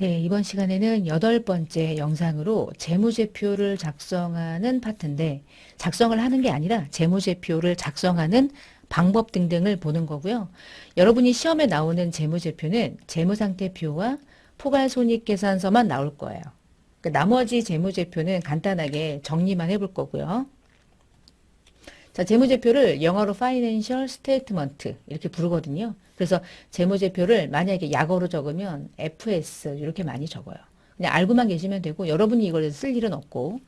네, 이번 시간에는 8번째 영상으로 재무제표를 작성하는 파트인데 작성을 하는 게 아니라 재무제표를 작성하는 방법 등등을 보는 거고요. 여러분이 시험에 나오는 재무제표는 재무상태표와 포괄손익계산서만 나올 거예요. 나머지 재무제표는 간단하게 정리만 해볼 거고요. 자, 재무제표를 영어로 Financial Statement 이렇게 부르거든요. 그래서 재무제표를 만약에 약어로 적으면 FS 이렇게 많이 적어요. 그냥 알고만 계시면 되고 여러분이 이걸 쓸 일은 없고.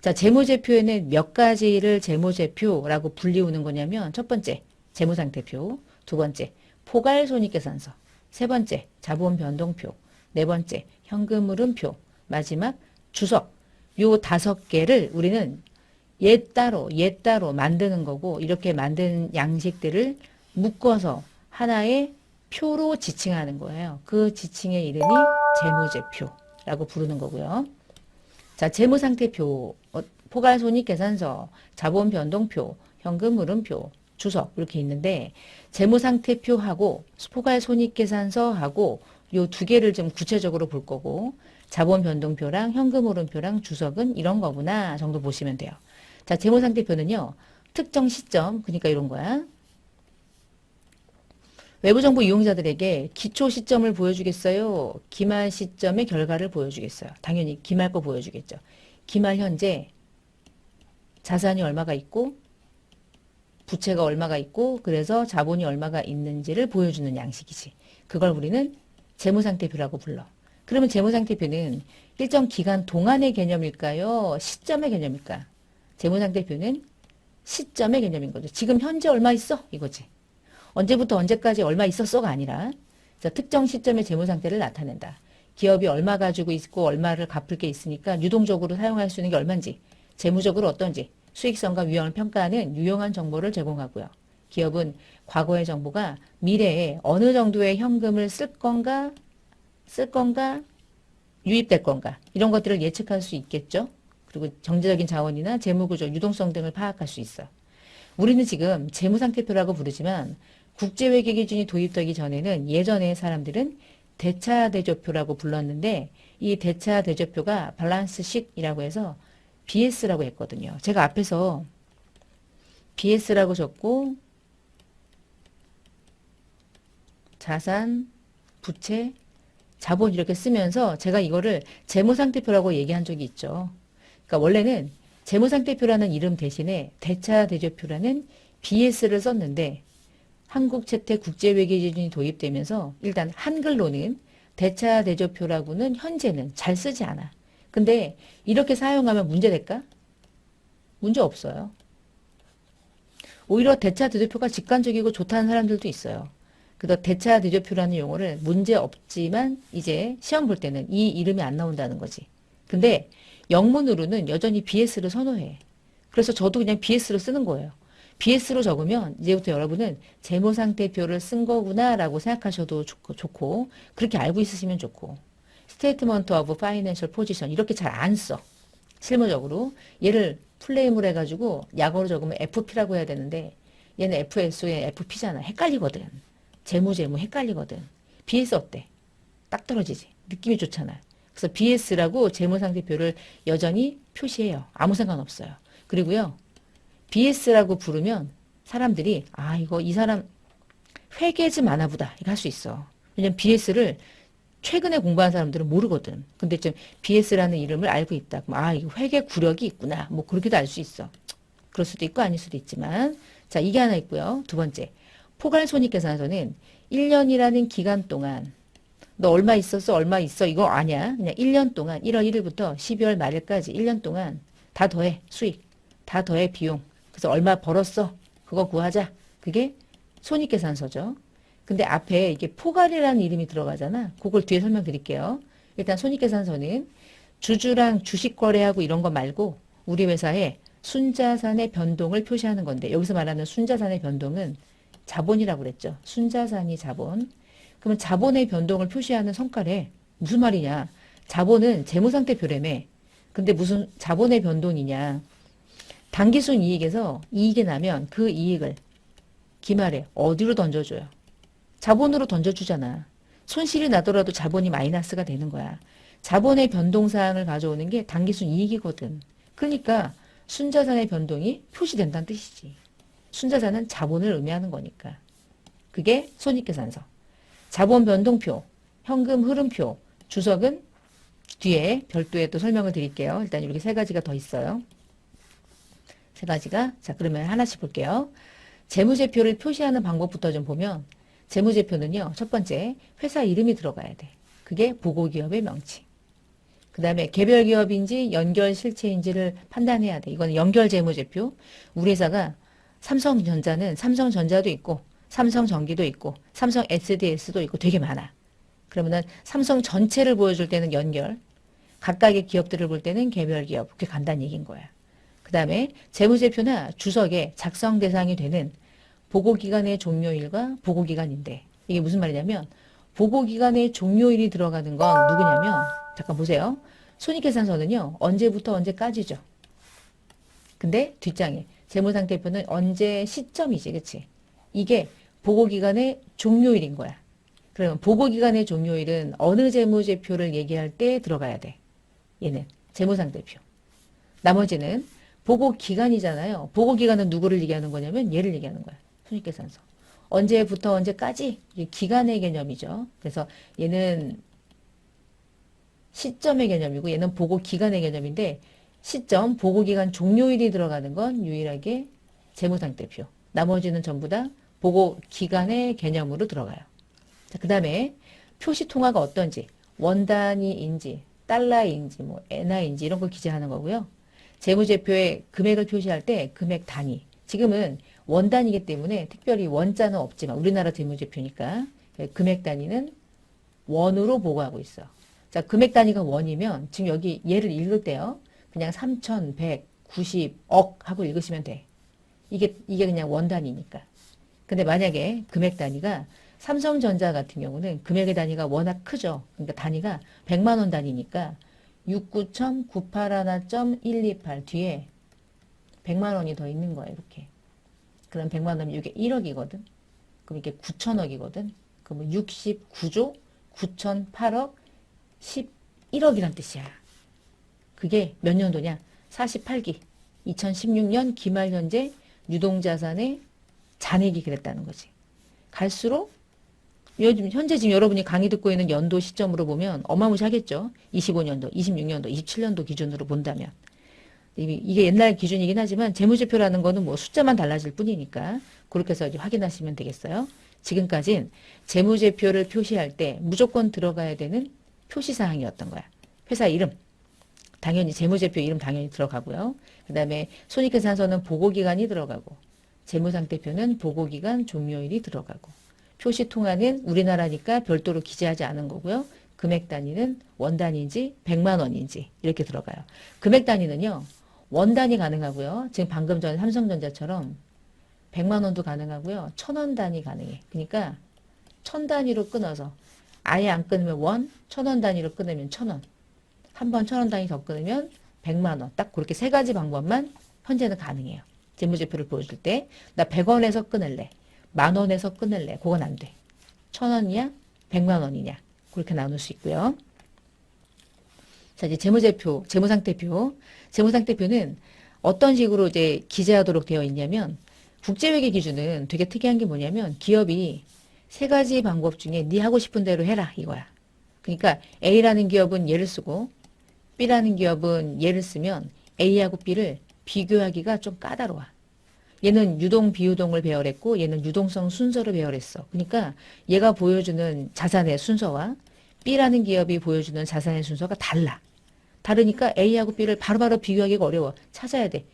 자, 재무제표에는 몇 가지를 재무제표라고 불리우는 거냐면 첫 번째 재무상태표, 두 번째 포괄손익계산서, 세 번째 자본변동표, 네 번째 현금흐름표, 마지막 주석. 요 5개를 우리는 얘 따로 만드는 거고 이렇게 만든 양식들을 묶어서 하나의 표로 지칭하는 거예요. 그 지칭의 이름이 재무제표라고 부르는 거고요. 자, 재무상태표, 포괄손익계산서, 자본변동표, 현금흐름표, 주석 이렇게 있는데 재무상태표하고 포괄손익계산서하고 요 2개를 좀 구체적으로 볼 거고 자본변동표랑 현금흐름표랑 주석은 이런 거구나 정도 보시면 돼요. 자, 재무상태표는요. 특정 시점, 그러니까 이런 거야. 외부정보 이용자들에게 기초 시점을 보여주겠어요? 기말 시점의 결과를 보여주겠어요? 당연히 기말 거 보여주겠죠. 기말 현재 자산이 얼마가 있고 부채가 얼마가 있고 그래서 자본이 얼마가 있는지를 보여주는 양식이지. 그걸 우리는 재무상태표라고 불러. 그러면 재무상태표는 일정 기간 동안의 개념일까요? 시점의 개념일까? 재무상태표는 시점의 개념인 거죠. 지금 현재 얼마 있어? 이거지. 언제부터 언제까지 얼마 있었어가 아니라 특정 시점의 재무상태를 나타낸다. 기업이 얼마 가지고 있고 얼마를 갚을 게 있으니까 유동적으로 사용할 수 있는 게 얼마인지, 재무적으로 어떤지, 수익성과 위험을 평가하는 유용한 정보를 제공하고요. 기업은 과거의 정보가 미래에 어느 정도의 현금을 쓸 건가, 유입될 건가 이런 것들을 예측할 수 있겠죠. 그리고 경제적인 자원이나 재무구조, 유동성 등을 파악할 수 있어. 우리는 지금 재무상태표라고 부르지만 국제회계 기준이 도입되기 전에는 예전에 사람들은 대차대조표라고 불렀는데 이 대차대조표가 밸런스식이라고 해서 BS라고 했거든요. 제가 앞에서 BS라고 적고 자산, 부채, 자본 이렇게 쓰면서 제가 이거를 재무상태표라고 얘기한 적이 있죠. 그러니까 원래는 재무상태표라는 이름 대신에 대차대조표라는 BS를 썼는데 한국채택국제회계기준이 도입되면서 일단 한글로는 대차대조표라고는 현재는 잘 쓰지 않아. 근데 이렇게 사용하면 문제 될까? 문제 없어요. 오히려 대차대조표가 직관적이고 좋다는 사람들도 있어요. 그래서 대차대조표라는 용어를 문제 없지만 이제 시험 볼 때는 이 이름이 안 나온다는 거지. 근데 영문으로는 여전히 BS를 선호해. 그래서 저도 그냥 BS로 쓰는 거예요. BS로 적으면 이제부터 여러분은 재무상태표를 쓴 거구나 라고 생각하셔도 좋고 그렇게 알고 있으시면 좋고 Statement of Financial Position 이렇게 잘 안 써. 실무적으로 얘를 플레임을 해가지고 약어로 적으면 FP라고 해야 되는데 얘는 FS에 FP잖아. 헷갈리거든. 재무 헷갈리거든. BS 어때? 딱 떨어지지. 느낌이 좋잖아. 그래서 BS라고 재무상태표를 여전히 표시해요. 아무 상관없어요. 그리고요. BS라고 부르면 사람들이 아 이거 이 사람 회계 좀 아나 보다 이거 할 수 있어. 왜냐면 BS를 최근에 공부한 사람들은 모르거든. 근데 좀 BS라는 이름을 알고 있다. 그럼 아 이거 회계 구력이 있구나. 뭐 그렇게도 알 수 있어. 그럴 수도 있고 아닐 수도 있지만 자 이게 하나 있고요. 두 번째 포괄손익계산서는 1년이라는 기간 동안 너 얼마 있었어? 얼마 있어? 이거 아니야. 그냥 1년 동안 1월 1일부터 12월 말일까지 1년 동안 다 더해. 수익. 다 더해 비용. 그래서 얼마 벌었어? 그거 구하자. 그게 손익계산서죠. 근데 앞에 이게 포괄이라는 이름이 들어가잖아. 그걸 뒤에 설명드릴게요. 일단 손익계산서는 주주랑 주식 거래하고 이런 거 말고 우리 회사의 순자산의 변동을 표시하는 건데 여기서 말하는 순자산의 변동은 자본이라고 그랬죠. 순자산이 자본. 그러면 자본의 변동을 표시하는 성과래. 무슨 말이냐. 자본은 재무상태표라며. 근데 무슨 자본의 변동이냐. 당기순 이익에서 이익이 나면 그 이익을 기말에 어디로 던져줘요? 자본으로 던져주잖아. 손실이 나더라도 자본이 마이너스가 되는 거야. 자본의 변동사항을 가져오는 게 당기순 이익이거든. 그러니까 순자산의 변동이 표시된다는 뜻이지. 순자산은 자본을 의미하는 거니까. 그게 손익계산서. 자본 변동표, 현금 흐름표, 주석은 뒤에 별도의 또 설명을 드릴게요. 일단 이렇게 세 가지가 더 있어요. 세 가지가. 자, 그러면 하나씩 볼게요. 재무제표를 표시하는 방법부터 좀 보면 재무제표는요. 첫 번째, 회사 이름이 들어가야 돼. 그게 보고기업의 명칭. 그 다음에 개별 기업인지 연결 실체인지를 판단해야 돼. 이건 연결 재무제표. 우리 회사가 삼성전자는 삼성전자도 있고 삼성전기도 있고 삼성 SDS도 있고 되게 많아. 그러면은 삼성 전체를 보여줄 때는 연결, 각각의 기업들을 볼 때는 개별 기업. 그렇게 간단히 얘기인 거야. 그 다음에 재무제표나 주석에 작성 대상이 되는 보고기간의 종료일과 보고기간인데 이게 무슨 말이냐면 보고기간의 종료일이 들어가는 건 누구냐면 잠깐 보세요. 손익계산서는요. 언제부터 언제까지죠. 근데 뒷장에 재무상태표는 언제 시점이지. 그치? 이게 보고기간의 종료일인 거야. 그러면 보고기간의 종료일은 어느 재무제표를 얘기할 때 들어가야 돼. 얘는 재무상태표. 나머지는 보고기간이잖아요. 보고기간은 누구를 얘기하는 거냐면 얘를 얘기하는 거야. 손익계산서. 언제부터 언제까지? 기간의 개념이죠. 그래서 얘는 시점의 개념이고 얘는 보고기간의 개념인데 시점, 보고기간 종료일이 들어가는 건 유일하게 재무상태표. 나머지는 전부 다 보고기간의 개념으로 들어가요. 자, 그 다음에 표시통화가 어떤지, 원단위인지, 달러인지, 뭐 엔화인지 이런 걸 기재하는 거고요. 재무제표에 금액을 표시할 때 금액 단위. 지금은 원단이기 때문에 특별히 원자는 없지만 우리나라 재무제표니까 금액 단위는 원으로 보고하고 있어. 자, 금액 단위가 원이면 지금 여기 얘를 읽을 때요. 그냥 3,190억 하고 읽으시면 돼. 이게 그냥 원 단위니까. 근데 만약에 금액 단위가 삼성전자 같은 경우는 금액의 단위가 워낙 크죠. 그러니까 단위가 100만 원 단위니까 69.981.128 뒤에 100만 원이 더 있는 거예요. 이렇게. 그럼 100만 원이면 이게 1억이거든. 그럼 이게 9천억이거든. 그러면 69조 9,008억 11억이란 뜻이야. 그게 몇 년도냐? 48기. 2016년 기말 현재 유동자산의 잔액이 그랬다는 거지. 갈수록 요즘 현재 지금 여러분이 강의 듣고 있는 연도 시점으로 보면 어마무시하겠죠. 25년도, 26년도, 27년도 기준으로 본다면. 이게 옛날 기준이긴 하지만 재무제표라는 거는 뭐 숫자만 달라질 뿐이니까 그렇게 해서 이제 확인하시면 되겠어요. 지금까지는 재무제표를 표시할 때 무조건 들어가야 되는 표시사항이었던 거야. 회사 이름. 당연히 재무제표 이름 당연히 들어가고요. 그 다음에 손익계산서는 보고기간이 들어가고 재무상태표는 보고기간 종료일이 들어가고 표시통화는 우리나라니까 별도로 기재하지 않은 거고요. 금액 단위는 원 단위인지 100만 원인지 이렇게 들어가요. 금액 단위는요. 원 단위 가능하고요. 지금 방금 전에 삼성전자처럼 100만 원도 가능하고요. 1,000원 단위 가능해. 그러니까 1,000단위로 끊어서 아예 안 끊으면 원, 1,000원 단위로 끊으면 1,000원. 한 번 1,000원 단위 더 끊으면 100만 원. 딱 그렇게 세 가지 방법만 현재는 가능해요. 재무제표를 보여줄 때 나 100원에서 끊을래. 10,000원에서 끊을래. 그건 안 돼. 1,000원이냐? 100만 원이냐? 그렇게 나눌 수 있고요. 자, 이제 재무제표, 재무상태표. 재무상태표는 어떤 식으로 이제 기재하도록 되어 있냐면 국제회계 기준은 되게 특이한 게 뭐냐면 기업이 세 가지 방법 중에 네 하고 싶은 대로 해라 이거야. 그러니까 A라는 기업은 얘를 쓰고 B라는 기업은 얘를 쓰면 A하고 B를 비교하기가 좀 까다로워. 얘는 유동 비유동을 배열했고 얘는 유동성 순서를 배열했어. 그러니까 얘가 보여주는 자산의 순서와 B라는 기업이 보여주는 자산의 순서가 달라. 다르니까 A하고 B를 바로바로 비교하기가 어려워. 찾아야 돼.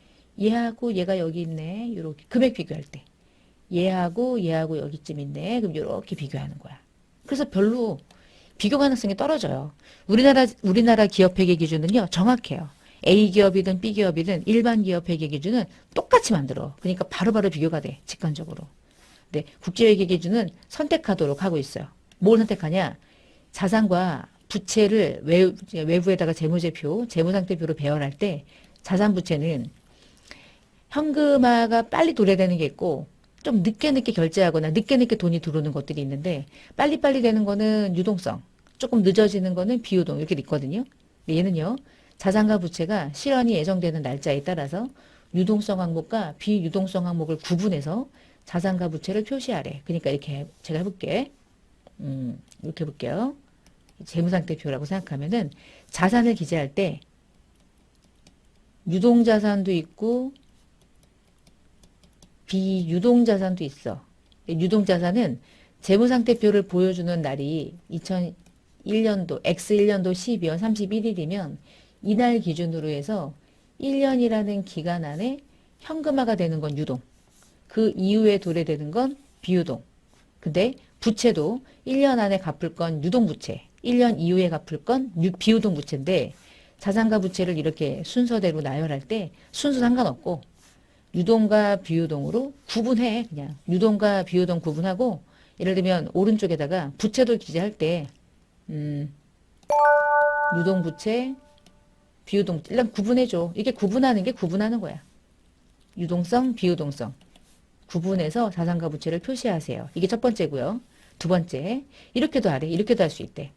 얘하고 얘가 여기 있네. 이렇게 금액 비교할 때. 얘하고 여기쯤 있네. 그럼 이렇게 비교하는 거야. 그래서 별로 비교 가능성이 떨어져요. 우리나라 기업 회계 기준은요. 정확해요. A 기업이든 B 기업이든 일반 기업 회계 기준은 똑같이 만들어. 그러니까 바로바로 비교가 돼. 직관적으로. 근데 국제회계 기준은 선택하도록 하고 있어요. 뭘 선택하냐? 자산과 부채를 외부에다가 재무제표, 재무상태표로 배열할 때 자산 부채는 현금화가 빨리 도래되는 게 있고 좀 늦게 결제하거나 늦게 돈이 들어오는 것들이 있는데 빨리빨리 되는 거는 유동성, 조금 늦어지는 거는 비유동 이렇게 있거든요. 얘는요. 자산과 부채가 실현이 예정되는 날짜에 따라서 유동성 항목과 비유동성 항목을 구분해서 자산과 부채를 표시하래. 그러니까 이렇게 제가 해볼게. 이렇게 해볼게요. 재무상태표라고 생각하면은 자산을 기재할 때 유동자산도 있고 비유동자산도 있어. 유동자산은 재무상태표를 보여주는 날이 2001년도, X1년도 12월 31일이면 이날 기준으로 해서 1년이라는 기간 안에 현금화가 되는 건 유동. 그 이후에 도래되는 건 비유동. 근데 부채도 1년 안에 갚을 건 유동부채, 1년 이후에 갚을 건 비유동 부채인데 자산과 부채를 이렇게 순서대로 나열할 때 순서 상관없고 유동과 비유동으로 구분해. 그냥 유동과 비유동 구분하고 예를 들면 오른쪽에다가 부채도 기재할 때 유동부채, 비유동 일단 구분해줘. 이게 구분하는 게 구분하는 거야. 유동성, 비유동성. 구분해서 자산과 부채를 표시하세요. 이게 첫 번째고요. 두 번째, 이렇게도 하래. 이렇게도 할 수 있대.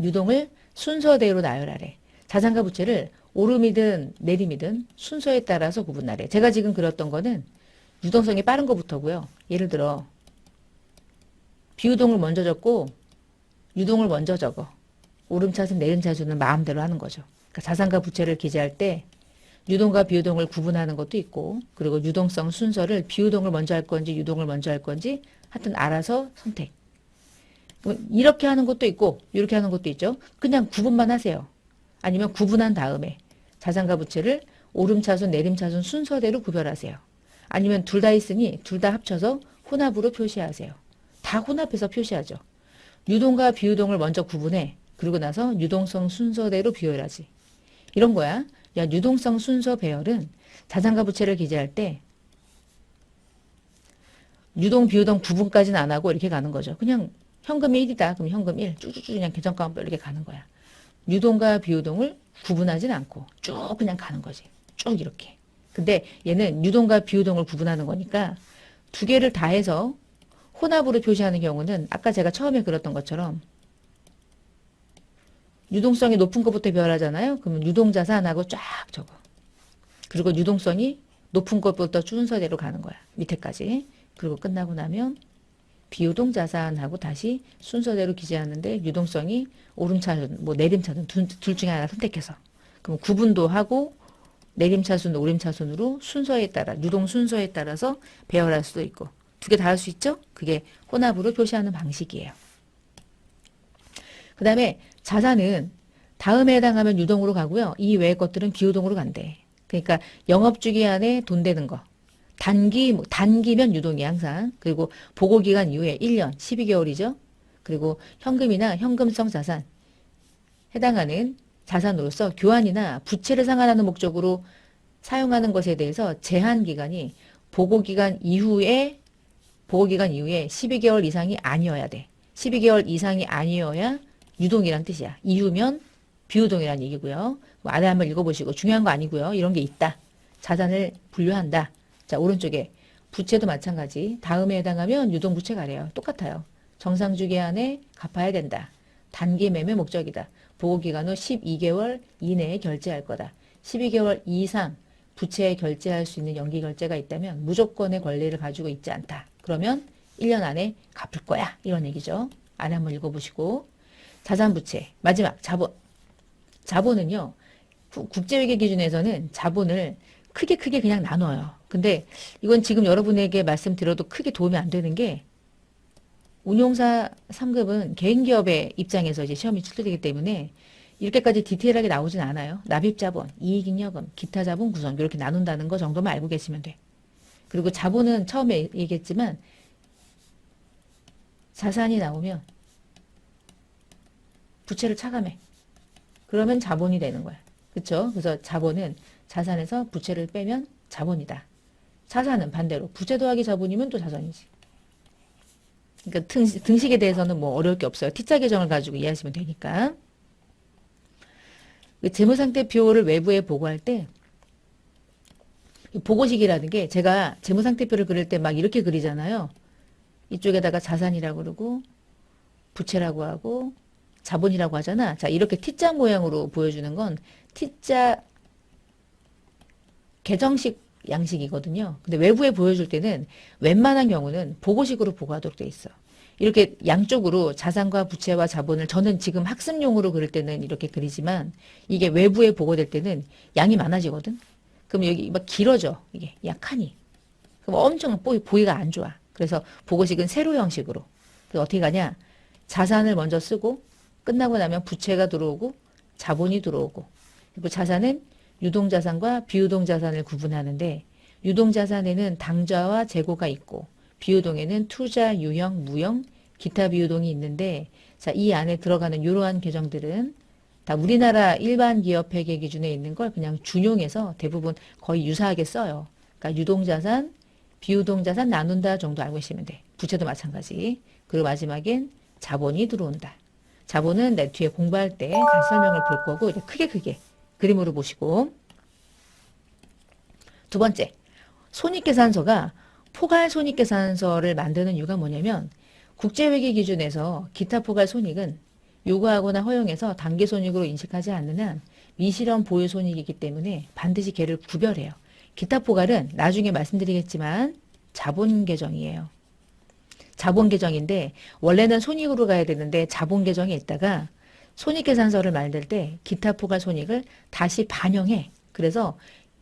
유동을 순서대로 나열하래. 자산과 부채를 오름이든 내림이든 순서에 따라서 구분하래. 제가 지금 그렸던 거는 유동성이 빠른 것부터고요. 예를 들어 비유동을 먼저 적고 유동을 먼저 적어. 오름차순, 내림차순은 마음대로 하는 거죠. 그러니까 자산과 부채를 기재할 때 유동과 비유동을 구분하는 것도 있고 그리고 유동성 순서를 비유동을 먼저 할 건지 유동을 먼저 할 건지 하여튼 알아서 선택. 이렇게 하는 것도 있고 이렇게 하는 것도 있죠. 그냥 구분만 하세요. 아니면 구분한 다음에 자산과 부채를 오름차순, 내림차순 순서대로 구별하세요. 아니면 둘 다 있으니 둘 다 합쳐서 혼합으로 표시하세요. 다 혼합해서 표시하죠. 유동과 비유동을 먼저 구분해. 그러고 나서 유동성 순서대로 비율하지. 이런 거야. 야, 유동성 순서 배열은 자산과 부채를 기재할 때 유동, 비유동 구분까지는 안 하고 이렇게 가는 거죠. 그냥 현금이 1이다. 그럼 현금 1. 쭉쭉쭉 그냥 계정가운데 이렇게 가는 거야. 유동과 비유동을 구분하진 않고 쭉 그냥 가는 거지. 쭉 이렇게. 근데 얘는 유동과 비유동을 구분하는 거니까 두 개를 다 해서 혼합으로 표시하는 경우는 아까 제가 처음에 그렸던 것처럼 유동성이 높은 것부터 배열하잖아요. 그러면 유동자산하고 쫙 적어. 그리고 유동성이 높은 것부터 순서대로 가는 거야. 밑에까지. 그리고 끝나고 나면 비유동자산하고 다시 순서대로 기재하는데 유동성이 오름차순, 뭐 내림차순 둘 중에 하나 선택해서. 그럼 구분도 하고 내림차순, 오름차순으로 순서에 따라 유동 순서에 따라서 배열할 수도 있고 두 개 다 할 수 있죠? 그게 혼합으로 표시하는 방식이에요. 그 다음에 자산은 다음에 해당하면 유동으로 가고요. 이 외의 것들은 비유동으로 간대. 그러니까 영업주기 안에 돈 되는 거. 단기면 유동이 항상. 그리고 보고기간 이후에 1년, 12개월이죠. 그리고 현금이나 현금성 자산. 해당하는 자산으로서 교환이나 부채를 상환하는 목적으로 사용하는 것에 대해서 제한기간이 보고기간 이후에 12개월 이상이 아니어야 돼. 12개월 이상이 아니어야 유동이란 뜻이야. 이후면 비유동이란 얘기고요. 아래 한번 읽어보시고 중요한 거 아니고요. 이런 게 있다. 자산을 분류한다. 자, 오른쪽에 부채도 마찬가지. 다음에 해당하면 유동부채가 아래요. 똑같아요. 정상주기 안에 갚아야 된다. 단기 매매 목적이다. 보고기간 후 12개월 이내에 결제할 거다. 12개월 이상 부채에 결제할 수 있는 연기결제가 있다면 무조건의 권리를 가지고 있지 않다. 그러면 1년 안에 갚을 거야. 이런 얘기죠. 아래 한번 읽어보시고 자산부채 마지막 자본. 자본은요. 국제회계 기준에서는 자본을 크게 그냥 나눠요. 근데 이건 지금 여러분에게 말씀드려도 크게 도움이 안 되는 게 운용사 3급은 개인기업의 입장에서 이제 시험이 출제되기 때문에 이렇게까지 디테일하게 나오진 않아요. 납입자본, 이익잉여금, 기타 자본 구성 이렇게 나눈다는 거 정도만 알고 계시면 돼. 그리고 자본은 처음에 얘기했지만 자산이 나오면 부채를 차감해. 그러면 자본이 되는 거야. 그렇죠? 그래서 자본은 자산에서 부채를 빼면 자본이다. 자산은 반대로 부채 더하기 자본이면 또 자산이지. 그러니까 등식에 대해서는 뭐 어려울 게 없어요. T자 계정을 가지고 이해하시면 되니까. 재무상태표를 외부에 보고할 때 보고식이라는 게 제가 재무상태표를 그릴 때 막 이렇게 그리잖아요. 이쪽에다가 자산이라고 그러고 부채라고 하고 자본이라고 하잖아. 자, 이렇게 T자 모양으로 보여주는 건 T자 계정식 양식이거든요. 근데 외부에 보여줄 때는 웬만한 경우는 보고식으로 보고하도록 돼 있어. 이렇게 양쪽으로 자산과 부채와 자본을 저는 지금 학습용으로 그릴 때는 이렇게 그리지만 이게 외부에 보고될 때는 양이 많아지거든. 그럼 여기 막 길어져. 이게 약하니. 그럼 엄청 보기가 안 좋아. 그래서 보고식은 세로 형식으로. 그래서 어떻게 가냐? 자산을 먼저 쓰고 끝나고 나면 부채가 들어오고 자본이 들어오고 그리고 자산은 유동자산과 비유동자산을 구분하는데 유동자산에는 당좌와 재고가 있고 비유동에는 투자, 유형, 무형, 기타 비유동이 있는데 자, 이 안에 들어가는 이러한 계정들은 다 우리나라 일반 기업 회계 기준에 있는 걸 그냥 준용해서 대부분 거의 유사하게 써요. 그러니까 유동자산, 비유동자산 나눈다 정도 알고 계시면 돼. 부채도 마찬가지. 그리고 마지막엔 자본이 들어온다. 자본은 내 뒤에 공부할 때 다시 설명을 볼 거고 이제 크게 그림으로 보시고 두 번째 손익계산서가 포괄 손익계산서를 만드는 이유가 뭐냐면 국제회계 기준에서 기타 포괄 손익은 요구하거나 허용해서 단기 손익으로 인식하지 않는 한 미실현 보유 손익이기 때문에 반드시 걔를 구별해요. 기타 포괄은 나중에 말씀드리겠지만 자본 계정이에요. 자본 계정인데 원래는 손익으로 가야 되는데 자본 계정에 있다가 손익계산서를 만들 때 기타 포괄 손익을 다시 반영해. 그래서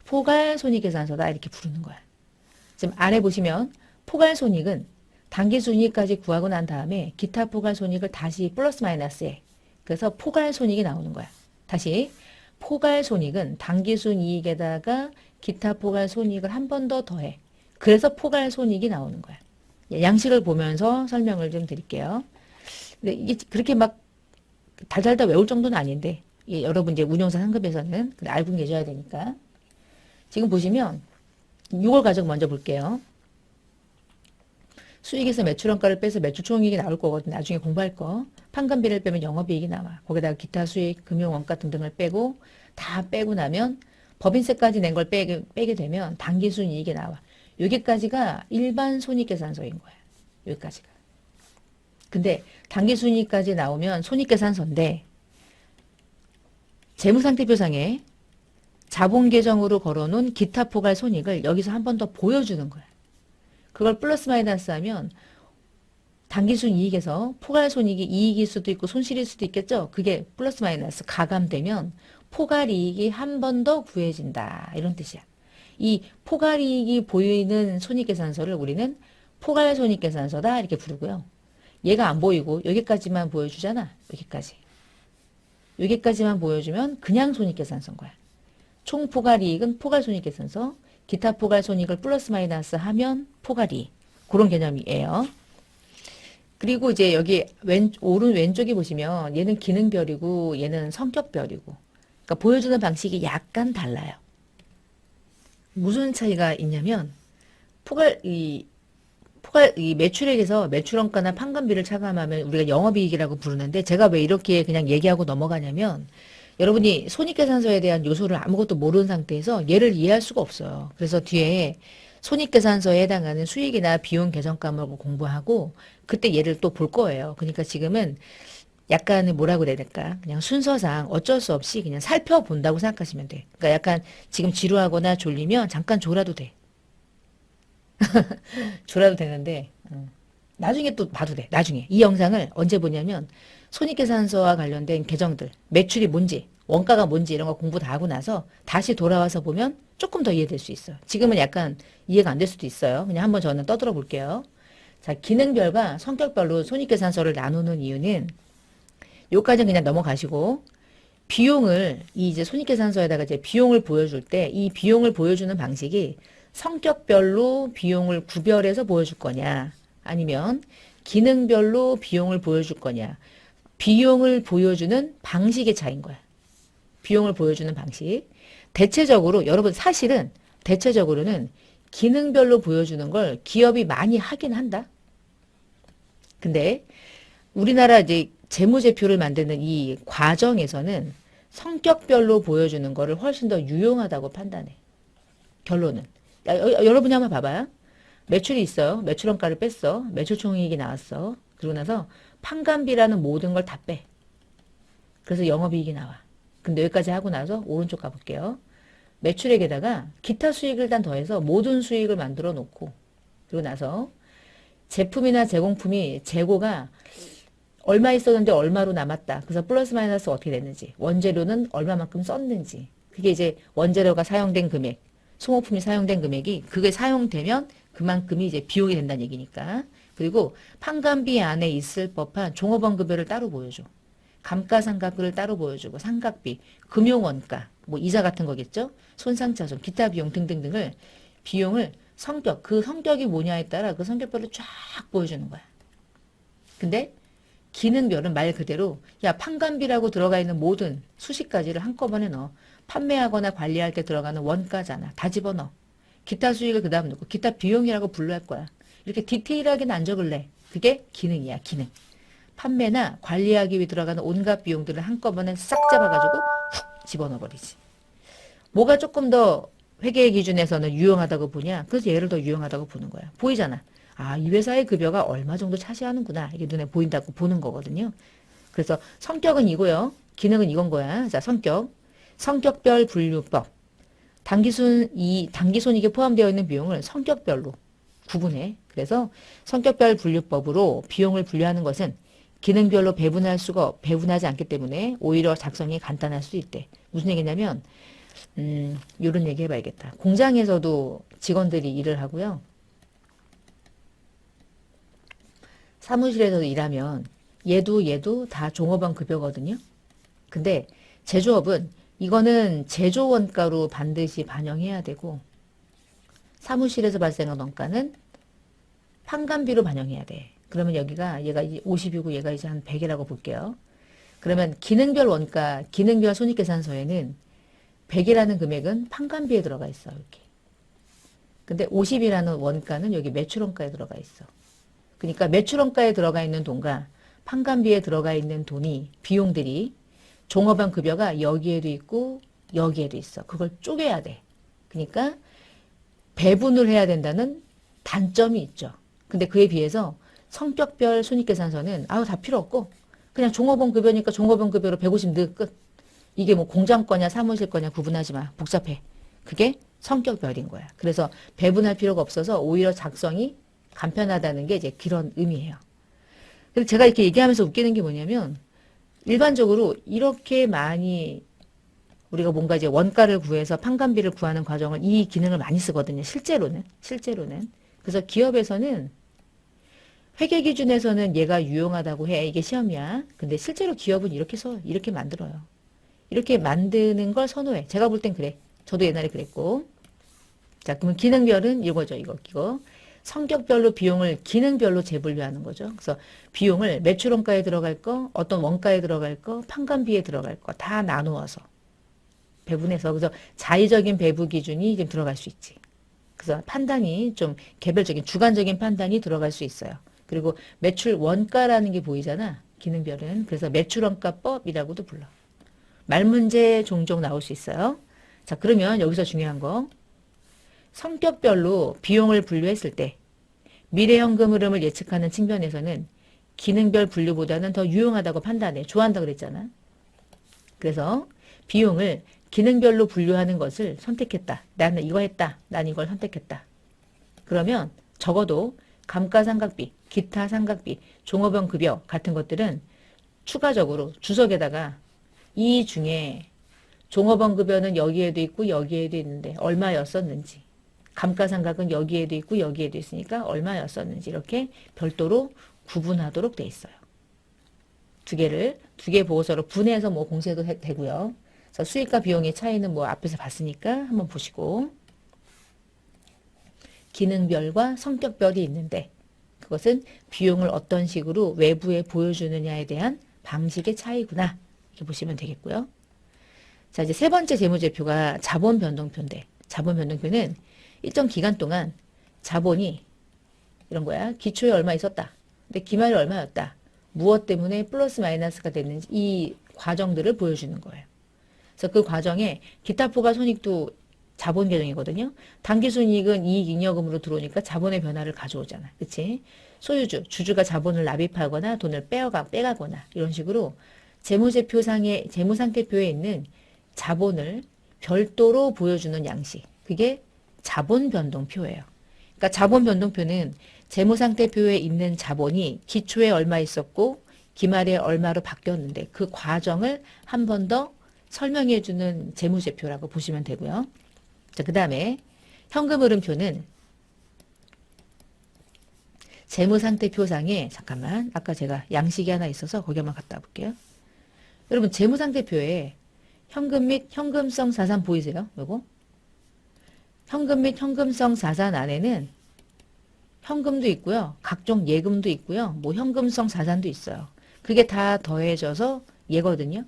포괄 손익계산서다 이렇게 부르는 거야. 지금 아래 보시면 포괄 손익은 단기 순이익까지 구하고 난 다음에 기타 포괄 손익을 다시 플러스 마이너스해. 그래서 포괄 손익이 나오는 거야. 다시 포괄 손익은 단기 순이익에다가 기타 포괄 손익을 한 번 더 더해. 그래서 포괄 손익이 나오는 거야. 양식을 보면서 설명을 좀 드릴게요. 근데 이게 그렇게 막 달달달 외울 정도는 아닌데 여러분 이제 운용사 상급에서는 알고 계셔야 되니까 지금 보시면 이걸 가지고 먼저 볼게요. 수익에서 매출원가를 빼서 매출총익이 나올 거거든. 나중에 공부할 거. 판관비를 빼면 영업이익이 나와. 거기다가 기타 수익, 금융원가 등등을 빼고 다 빼고 나면 법인세까지 낸 걸 빼게 되면 당기순이익이 나와. 여기까지가 일반 손익계산서인 거야. 여기까지가. 근데 당기순이익까지 나오면 손익계산서인데 재무상태표상에 자본계정으로 걸어놓은 기타 포괄 손익을 여기서 한 번 더 보여주는 거야. 그걸 플러스 마이너스 하면 당기순 이익에서 포괄 손익이 이익일 수도 있고 손실일 수도 있겠죠. 그게 플러스 마이너스 가감되면 포괄 이익이 한 번 더 구해진다. 이런 뜻이야. 이 포괄 이익이 보이는 손익계산서를 우리는 포괄 손익계산서다 이렇게 부르고요. 얘가 안 보이고 여기까지만 보여주잖아. 여기까지. 여기까지만 보여주면 그냥 손익계산서인 거야. 총 포괄 이익은 포괄 손익계산서, 기타 포괄 손익을 플러스 마이너스 하면 포괄 이익. 그런 개념이에요. 그리고 이제 여기 오른 왼쪽에 보시면 얘는 기능별이고 얘는 성격별이고. 그러니까 보여주는 방식이 약간 달라요. 무슨 차이가 있냐면 이 매출액에서 매출원가나 판관비를 차감하면 우리가 영업이익이라고 부르는데 제가 왜 이렇게 그냥 얘기하고 넘어가냐면 여러분이 손익계산서에 대한 요소를 아무것도 모르는 상태에서 얘를 이해할 수가 없어요. 그래서 뒤에 손익계산서에 해당하는 수익이나 비용 계정 과목을 공부하고 그때 얘를 또 볼 거예요. 그러니까 지금은 약간 뭐라고 그래야 될까? 그냥 순서상 어쩔 수 없이 그냥 살펴본다고 생각하시면 돼. 그러니까 약간 지금 지루하거나 졸리면 잠깐 졸아도 돼. 졸아도 되는데 나중에 또 봐도 돼. 나중에. 이 영상을 언제 보냐면 손익계산서와 관련된 계정들, 매출이 뭔지, 원가가 뭔지 이런 거 공부 다 하고 나서 다시 돌아와서 보면 조금 더 이해될 수 있어요. 지금은 약간 이해가 안 될 수도 있어요. 그냥 한번 저는 떠들어 볼게요. 자, 기능별과 성격별로 손익계산서를 나누는 이유는 요까지는 그냥 넘어가시고 비용을 이제 손익계산서에다가 이제 비용을 보여줄 때 이 비용을 보여주는 방식이 성격별로 비용을 구별해서 보여줄 거냐 아니면 기능별로 비용을 보여줄 거냐 비용을 보여주는 방식의 차이인 거야. 비용을 보여주는 방식. 대체적으로 여러분 사실은 대체적으로는 기능별로 보여주는 걸 기업이 많이 하긴 한다. 근데 우리나라 이제 재무제표를 만드는 이 과정에서는 성격별로 보여주는 거를 훨씬 더 유용하다고 판단해. 결론은. 여러분이 한번 봐봐요. 매출이 있어요. 매출원가를 뺐어. 매출총이익이 나왔어. 그러고 나서 판관비라는 모든 걸 다 빼. 그래서 영업이익이 나와. 근데 여기까지 하고 나서 오른쪽 가볼게요. 매출액에다가 기타 수익을 단 더해서 모든 수익을 만들어 놓고 그리고 나서 제품이나 제공품이 재고가 얼마 있었는데 얼마로 남았다. 그래서 플러스 마이너스 어떻게 됐는지 원재료는 얼마만큼 썼는지 그게 이제 원재료가 사용된 금액 소모품이 사용된 금액이 그게 사용되면 그만큼이 이제 비용이 된다는 얘기니까. 그리고 판관비 안에 있을 법한 종업원급여를 따로 보여줘. 감가상각을 따로 보여주고 상각비, 금융원가, 뭐 이자 같은 거겠죠. 손상차손, 기타 비용 등등등을 비용을 성격, 그 성격이 뭐냐에 따라 그 성격별로 쫙 보여주는 거야. 근데 기능별은 말 그대로 야 판관비라고 들어가 있는 모든 수식까지를 한꺼번에 넣어. 판매하거나 관리할 때 들어가는 원가잖아. 다 집어넣어. 기타 수익을 그 다음 넣고 기타 비용이라고 분류할 거야. 이렇게 디테일하게는 안 적을래. 그게 기능이야. 기능. 판매나 관리하기 위해 들어가는 온갖 비용들을 한꺼번에 싹 잡아가지고 훅 집어넣어버리지. 뭐가 조금 더 회계 기준에서는 유용하다고 보냐? 그래서 얘를 더 유용하다고 보는 거야. 보이잖아. 아, 이 회사의 급여가 얼마 정도 차지하는구나. 이게 눈에 보인다고 보는 거거든요. 그래서 성격은 이고요. 기능은 이건 거야. 자, 성격. 성격별 분류법. 단기손익에 포함되어 있는 비용을 성격별로 구분해. 그래서 성격별 분류법으로 비용을 분류하는 것은 기능별로 배분하지 않기 때문에 오히려 작성이 간단할 수 있대. 무슨 얘기냐면, 요런 얘기 해봐야겠다. 공장에서도 직원들이 일을 하고요. 사무실에서도 일하면 얘도 다 종업원 급여거든요. 근데 제조업은 이거는 제조 원가로 반드시 반영해야 되고 사무실에서 발생한 원가는 판관비로 반영해야 돼. 그러면 여기가 얘가 50이고 얘가 이제 한 100이라고 볼게요. 그러면 기능별 원가, 기능별 손익계산서에는 100이라는 금액은 판관비에 들어가 있어. 이렇게. 근데 50이라는 원가는 여기 매출원가에 들어가 있어. 그러니까 매출원가에 들어가 있는 돈과 판관비에 들어가 있는 돈이 비용들이 종업원 급여가 여기에도 있고 여기에도 있어. 그걸 쪼개야 돼. 그러니까 배분을 해야 된다는 단점이 있죠. 근데 그에 비해서 성격별 손익계산서는 다 필요 없고 그냥 종업원 급여니까 종업원 급여로 150 넣어 끝. 이게 뭐 공장 거냐 사무실 거냐 구분하지 마. 복잡해. 그게 성격별인 거야. 그래서 배분할 필요가 없어서 오히려 작성이 간편하다는 게 이제 그런 의미예요. 그래서 제가 이렇게 얘기하면서 웃기는 게 뭐냐면 일반적으로 이렇게 많이 우리가 뭔가 이제 원가를 구해서 판관비를 구하는 과정을 이 기능을 많이 쓰거든요. 실제로는. 그래서 기업에서는 회계 기준에서는 얘가 유용하다고 해. 이게 시험이야. 근데 실제로 기업은 이렇게 만들어요. 이렇게 만드는 걸 선호해. 제가 볼 땐 그래. 저도 옛날에 그랬고. 자, 그러면 기능별은 이거죠. 이거. 성격별로 비용을 기능별로 재분류하는 거죠. 그래서 비용을 매출원가에 들어갈 거, 어떤 원가에 들어갈 거, 판관비에 들어갈 거 다 나누어서 배분해서 그래서 자의적인 배분 기준이 좀 들어갈 수 있지. 그래서 판단이 좀 개별적인 주관적인 판단이 들어갈 수 있어요. 그리고 매출 원가라는 게 보이잖아. 기능별은. 그래서 매출원가법이라고도 불러. 말문제 종종 나올 수 있어요. 자, 그러면 여기서 중요한 거. 성격별로 비용을 분류했을 때 미래 현금 흐름을 예측하는 측면에서는 기능별 분류보다는 더 유용하다고 판단해. 좋아한다 그랬잖아. 그래서 비용을 기능별로 분류하는 것을 선택했다. 나는 이거 했다. 난 이걸 선택했다. 그러면 적어도 감가상각비, 기타 상각비, 종업원 급여 같은 것들은 추가적으로 주석에다가 이 중에 종업원 급여는 여기에도 있고 여기에도 있는데 얼마였었는지 감가상각은 여기에도 있고 여기에도 있으니까 얼마였었는지 이렇게 별도로 구분하도록 돼 있어요. 두 개 보고서로 분해해서 뭐 공세도 되고요. 그래서 수익과 비용의 차이는 뭐 앞에서 봤으니까 한번 보시고 기능별과 성격별이 있는데 그것은 비용을 어떤 식으로 외부에 보여주느냐에 대한 방식의 차이구나. 이렇게 보시면 되겠고요. 자, 이제 세 번째 재무제표가 자본 변동표인데 자본 변동표는 일정 기간 동안 자본이 이런 거야. 기초에 얼마 있었다. 근데 기말에 얼마였다. 무엇 때문에 플러스 마이너스가 됐는지 이 과정들을 보여주는 거예요. 그래서 그 과정에 기타 포괄 손익도 자본 계정이거든요. 당기순이익은 이익잉여금으로 들어오니까 자본의 변화를 가져오잖아. 그치? 소유주, 주주가 자본을 납입하거나 돈을 빼가거나 이런 식으로 재무상태표에 있는 자본을 별도로 보여주는 양식. 그게 자본변동표예요. 그러니까 자본변동표는 재무상태표에 있는 자본이 기초에 얼마 있었고 기말에 얼마로 바뀌었는데 그 과정을 한 번 더 설명해주는 재무제표라고 보시면 되고요. 자, 그 다음에 현금흐름표는 재무상태표상에 잠깐만 아까 제가 양식이 하나 있어서 거기 한번 갔다 볼게요. 여러분 재무상태표에 현금 및 현금성 자산 보이세요? 요거 현금 및 현금성 자산 안에는 현금도 있고요. 각종 예금도 있고요. 뭐 현금성 자산도 있어요. 그게 다 더해져서 얘거든요.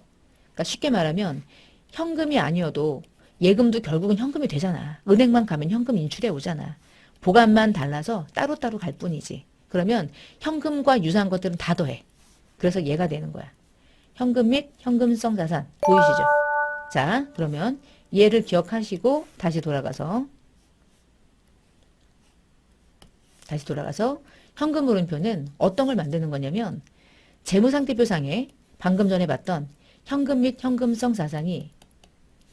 그러니까 쉽게 말하면 현금이 아니어도 예금도 결국은 현금이 되잖아. 은행만 가면 현금 인출해 오잖아. 보관만 달라서 따로따로 갈 뿐이지. 그러면 현금과 유사한 것들은 다 더해. 그래서 얘가 되는 거야. 현금 및 현금성 자산 보이시죠? 자, 그러면 얘를 기억하시고 다시 돌아가서 현금흐름표는 어떤 걸 만드는 거냐면 재무상태표상에 방금 전에 봤던 현금 및 현금성 자산이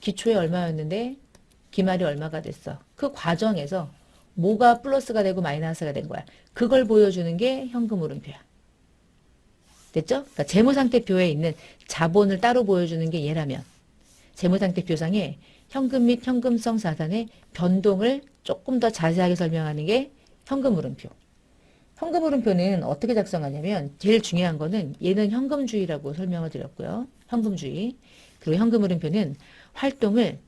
기초에 얼마였는데 기말이 얼마가 됐어. 그 과정에서 뭐가 플러스가 되고 마이너스가 된 거야. 그걸 보여주는 게 현금흐름표야. 됐죠? 그러니까 재무상태표에 있는 자본을 따로 보여주는 게 얘라면 재무상태표상에 현금 및 현금성 자산의 변동을 조금 더 자세하게 설명하는 게 현금흐름표. 현금흐름표는 어떻게 작성하냐면 제일 중요한 거는 얘는 현금주의라고 설명을 드렸고요. 현금주의. 그리고 현금흐름표는 활동을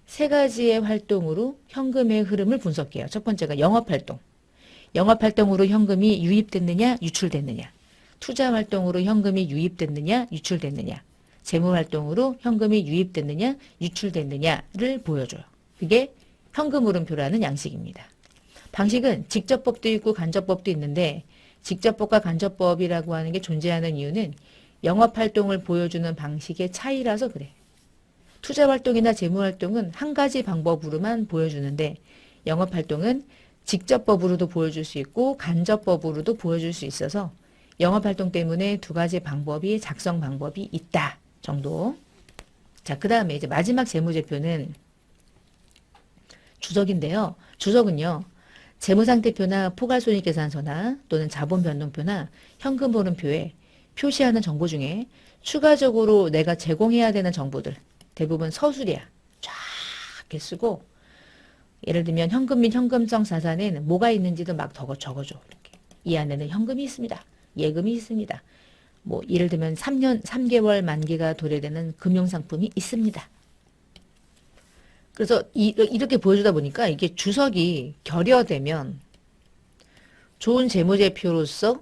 세 가지의 활동으로 현금의 흐름을 분석해요. 첫 번째가 영업활동. 영업활동으로 현금이 유입됐느냐 유출됐느냐. 투자활동으로 현금이 유입됐느냐 유출됐느냐. 재무활동으로 현금이 유입됐느냐 유출됐느냐를 보여줘요. 그게 현금흐름표라는 양식입니다. 방식은 직접법도 있고 간접법도 있는데 직접법과 간접법이라고 하는 게 존재하는 이유는 영업활동을 보여주는 방식의 차이라서 그래. 투자활동이나 재무활동은 한 가지 방법으로만 보여주는데 영업활동은 직접법으로도 보여줄 수 있고 간접법으로도 보여줄 수 있어서 영업활동 때문에 두 가지 방법이 작성 방법이 있다 정도. 자, 그 다음에 이제 마지막 재무제표는 주석인데요. 주석은요. 재무상태표나 포괄손익계산서나 또는 자본변동표나 현금흐름표에 표시하는 정보 중에 추가적으로 내가 제공해야 되는 정보들 대부분 서술이야. 쫙 이렇게 쓰고 예를 들면 현금 및 현금성 자산에는 뭐가 있는지도 막 적어줘. 이렇게. 이 안에는 현금이 있습니다. 예금이 있습니다. 뭐 예를 들면 3개월 만기가 도래되는 금융상품이 있습니다. 그래서 이렇게 보여주다 보니까 이게 주석이 결여되면 좋은 재무제표로서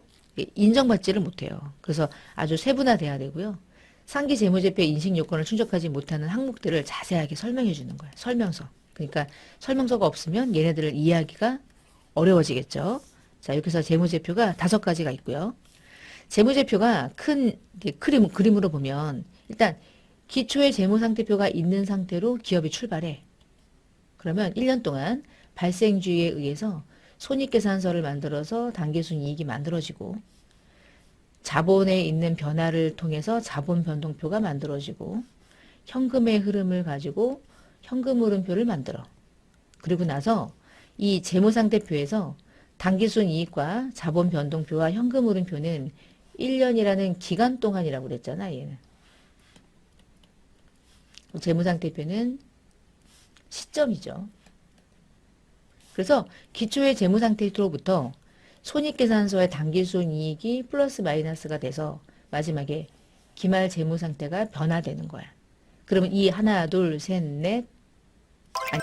인정받지를 못해요. 그래서 아주 세분화돼야 되고요. 상기 재무제표 인식 요건을 충족하지 못하는 항목들을 자세하게 설명해 주는 거예요. 설명서. 그러니까 설명서가 없으면 얘네들을 이해하기가 어려워지겠죠. 자, 이렇게 해서 재무제표가 5가지가 있고요. 재무제표가 큰 그림으로 보면 일단 기초의 재무상태표가 있는 상태로 기업이 출발해. 그러면 1년 동안 발생주의에 의해서 손익계산서를 만들어서 당기순이익이 만들어지고 자본에 있는 변화를 통해서 자본변동표가 만들어지고 현금의 흐름을 가지고 현금흐름표를 만들어. 그리고 나서 이 재무상태표에서 당기순이익과 자본변동표와 현금흐름표는 1년이라는 기간 동안이라고 그랬잖아. 얘는. 재무상태표는 시점이죠. 그래서 기초의 재무상태로부터 손익계산서의 당기순이익이 플러스 마이너스가 돼서 마지막에 기말 재무상태가 변화되는 거야. 그러면 이 하나, 둘, 셋, 넷, 아니